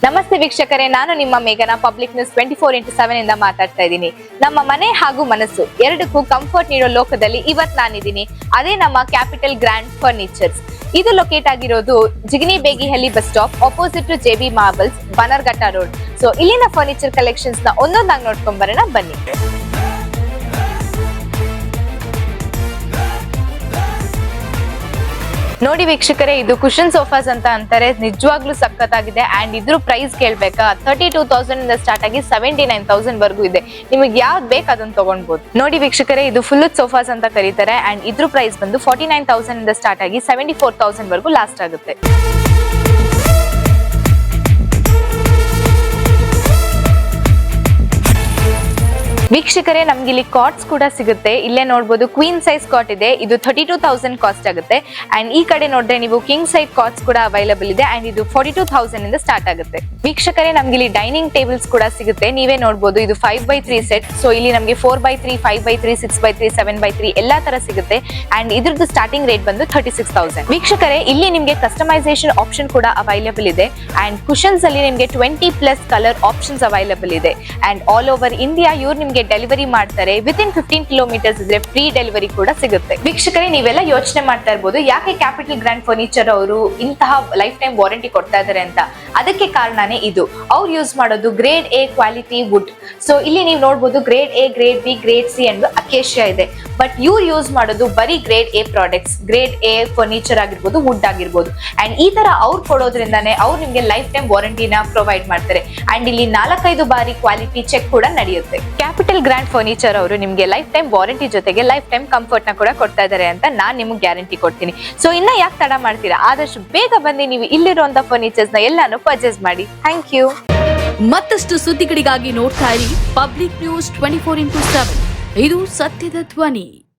ನಮಸ್ತೆ ವೀಕ್ಷಕರೇ, ನಾನು ನಿಮ್ಮ ಮೇಘನಾ ಪಬ್ಲಿಕ್ ನ್ಯೂಸ್ 24x7 ಇಂದ ಮಾತಾಡ್ತಾ ಇದ್ದೀನಿ. ನಮ್ಮ ಮನೆ ಹಾಗೂ ಮನಸ್ಸು ಎರಡಕ್ಕೂ ಕಂಫರ್ಟ್ ನೀಡೋ ಲೋಕದಲ್ಲಿ ಇವತ್ತು ನಾನಿದ್ದೀನಿ. ಅದೇ ನಮ್ಮ ಕ್ಯಾಪಿಟಲ್ ಗ್ರ್ಯಾಂಡ್ ಫರ್ನಿಚರ್ಸ್. ಇದು ಲೊಕೇಟ್ ಆಗಿರೋದು Jigani Begihalli bus stop opposite to JB marbles, Bannerghatta road. So ಇಲ್ಲಿನ ಫರ್ನಿಚರ್ ಕಲೆಕ್ಷನ್ಸ್ ನ ಒಂದೊಂದಾಗಿ ನೋಡ್ಕೊಂಡ್ ಬರೋಣ ಬನ್ನಿ. ನೋಡಿ ವೀಕ್ಷಕರೇ, ಇದು ಕುಶನ್ ಸೋಫಾಸ್ ಅಂತ ಅಂತಾರೆ. ನಿಜವಾಗ್ಲೂ ಸಖತ್ತಾಗಿದೆ. ಅಂಡ್ ಇದ್ರ ಪ್ರೈಸ್ ಕೇಳ್ಬೇಕಾ, 32,000 ಇಂದ ಸ್ಟಾರ್ಟ್ ಆಗಿ 79,000 ವರ್ಗೂ ಇದೆ. ನಿಮಗೆ ಯಾವ್ದು ಬೇಕು ಅದನ್ನ ತಗೊಂಡ್ಬೋದು. ನೋಡಿ ವೀಕ್ಷಕರೇ, ಇದು ಫುಲ್ ಸೋಫಾಸ್ ಅಂತ ಕರೀತಾರೆ. ಅಂಡ್ ಇದ್ರ ಪ್ರೈಸ್ ಬಂದು 49,000 ಇಂದ ಸ್ಟಾರ್ಟ್ ಆಗಿ 74,000 ವರ್ಗೂ ಲಾಸ್ಟ್ ಆಗುತ್ತೆ. ವೀಕ್ಷಕರೇ, ನಮ್ಗೆ ಇಲ್ಲಿ ಕಾಟ್ಸ್ ಕೂಡ ಸಿಗುತ್ತೆ. ಇಲ್ಲೇ ನೋಡ್ಬೋದು ಕ್ವೀನ್ ಸೈಜ್ ಕಾಟ್ ಇದೆ. ಇದು 32,000 ಕಾಸ್ಟ್ ಆಗುತ್ತೆ. ಅಂಡ್ ಈ ಕಡೆ ನೋಡಿದ್ರೆ ನೀವು ಕಿಂಗ್ ಸೈಜ್ ಕಾಟ್ಸ್ ಕೂಡ ಅವೈಲಬಲ್ ಇದೆ. ಅಂಡ್ ಇದು 42,000 ಇಂದ ಸ್ಟಾರ್ಟ್ ಆಗುತ್ತೆ. ವೀಕ್ಷಕರೇ, ನಮ್ಗೆ ಇಲ್ಲಿ ಡೈನಿಂಗ್ ಟೇಬಲ್ಸ್ ಕೂಡ ಸಿಗುತ್ತೆ. ನೀವೇ ನೋಡ್ಬೋದು, ಇದು 5x3 ಸೆಟ್. ಸೊ ಇಲ್ಲಿ ನಮಗೆ 4x3, 5x3, 6x3, 7x3 ಎಲ್ಲಾ ತರ ಸಿಗುತ್ತೆ. ಅಂಡ್ ಇದ್ರದ್ದು ಸ್ಟಾರ್ಟಿಂಗ್ ರೇಟ್ ಬಂದು 36,000. ವೀಕ್ಷಕರೇ, ಇಲ್ಲಿ ನಿಮ್ಗೆ ಕಸ್ಟಮೈಸೇಷನ್ ಆಪ್ಷನ್ ಕೂಡ ಅವೈಲಬಲ್ ಇದೆ. ಅಂಡ್ ಕುಶನ್ಸ್ ಅಲ್ಲಿ ನಿಮ್ಗೆ 20+ ಕಲರ್ ಆಪ್ಷನ್ಸ್ ಅವೈಲಬಲ್ ಇದೆ. ಅಂಡ್ ಆಲ್ ಓವರ್ ಇಂಡಿಯಾ ಇವ್ರು ನಿಮ್ಗೆ ಡೆಲಿವರಿ ಮಾಡ್ತಾರೆ. ವಿತಿನ್ 15 ಕಿಲೋಮೀಟರ್ಸ್ ಇದ್ರೆ ಫ್ರೀ ಡೆಲಿವರಿ ಕೂಡ ಸಿಗುತ್ತೆ. ವೀಕ್ಷಕರೇ, ನೀವೆಲ್ಲ ಯೋಚನೆ ಮಾಡ್ತಾ ಇರ್ಬೋದು, ಯಾಕೆ ಕ್ಯಾಪಿಟಲ್ ಗ್ರ್ಯಾಂಡ್ ಫರ್ನಿಚರ್ ಅವರು ಇಂತಹ ಲೈಫ್ ಟೈಮ್ ವಾರಂಟಿ ಕೊಡ್ತಾ ಇದಾರೆ ಅಂತ. ಅದಕ್ಕೆ ಕಾರಣನೇ ಇದು. ಅವ್ರು ಯೂಸ್ ಮಾಡೋದು grade A quality wood. So ಇಲ್ಲಿ ನೀವು ನೋಡ್ಬೋದು grade A, grade B, grade C and acacia ಇದೆ. ಬಟ್ ಇವ್ರು ಯೂಸ್ ಮಾಡೋದು ಬರೀ grade A products. Grade A furniture ಆಗಿರ್ಬೋದು, ವುಡ್ ಆಗಿರ್ಬೋದು. ಅಂಡ್ ಈ ತರ ಅವ್ರು ಕೊಡೋದ್ರಿಂದಾನೇ ಅವ್ರು ನಿಮ್ಗೆ ಲೈಫ್ ಟೈಮ್ ವಾರಂಟಿನ ಪ್ರೊವೈಡ್ ಮಾಡ್ತಾರೆ. ಅಂಡ್ ಇಲ್ಲಿ 4-5 ಬಾರಿ ಕ್ವಾಲಿಟಿ ಚೆಕ್ ಕೂಡ ನಡೆಯುತ್ತೆ. ಕ್ಯಾಪಿಟಲ್ ಗ್ರ್ಯಾಂಡ್ ಫರ್ನಿಚರ್ ಅವರು ನಿಮ್ಗೆ ಲೈಫ್ ಟೈಮ್ ವಾರಂಟಿ ಜೊತೆಗೆ ಲೈಫ್ ಟೈಮ್ ಕಂಫರ್ಟ್ ನ ಕೂಡ ಕೊಡ್ತಾ ಇದಾರೆ ಅಂತ ನಾನ್ ನಿಮ್ಗೆ ಗ್ಯಾರಂಟಿ ಕೊಡ್ತೀನಿ. ಸೊ ಇನ್ನ ಯಾಕೆ ತಡ ಮಾಡ್ತೀರಾ, ಆದಷ್ಟು ಬೇಗ ಬಂದು ನೀವು ಇಲ್ಲಿರುವಂತ ಫರ್ನಿಚರ್ಸ್ ನ ಎಲ್ಲಾನು ಪರ್ಚೇಸ್ ಮಾಡಿ. Thank you. ಮತ್ತಷ್ಟು ಸುದ್ದಿಗಳಿಗಾಗಿ ನೋಡ್ತಾ ಇರಿ ಪಬ್ಲಿಕ್ ನ್ಯೂಸ್ 24x7. ಇದು ಸತ್ಯದ ಧ್ವನಿ.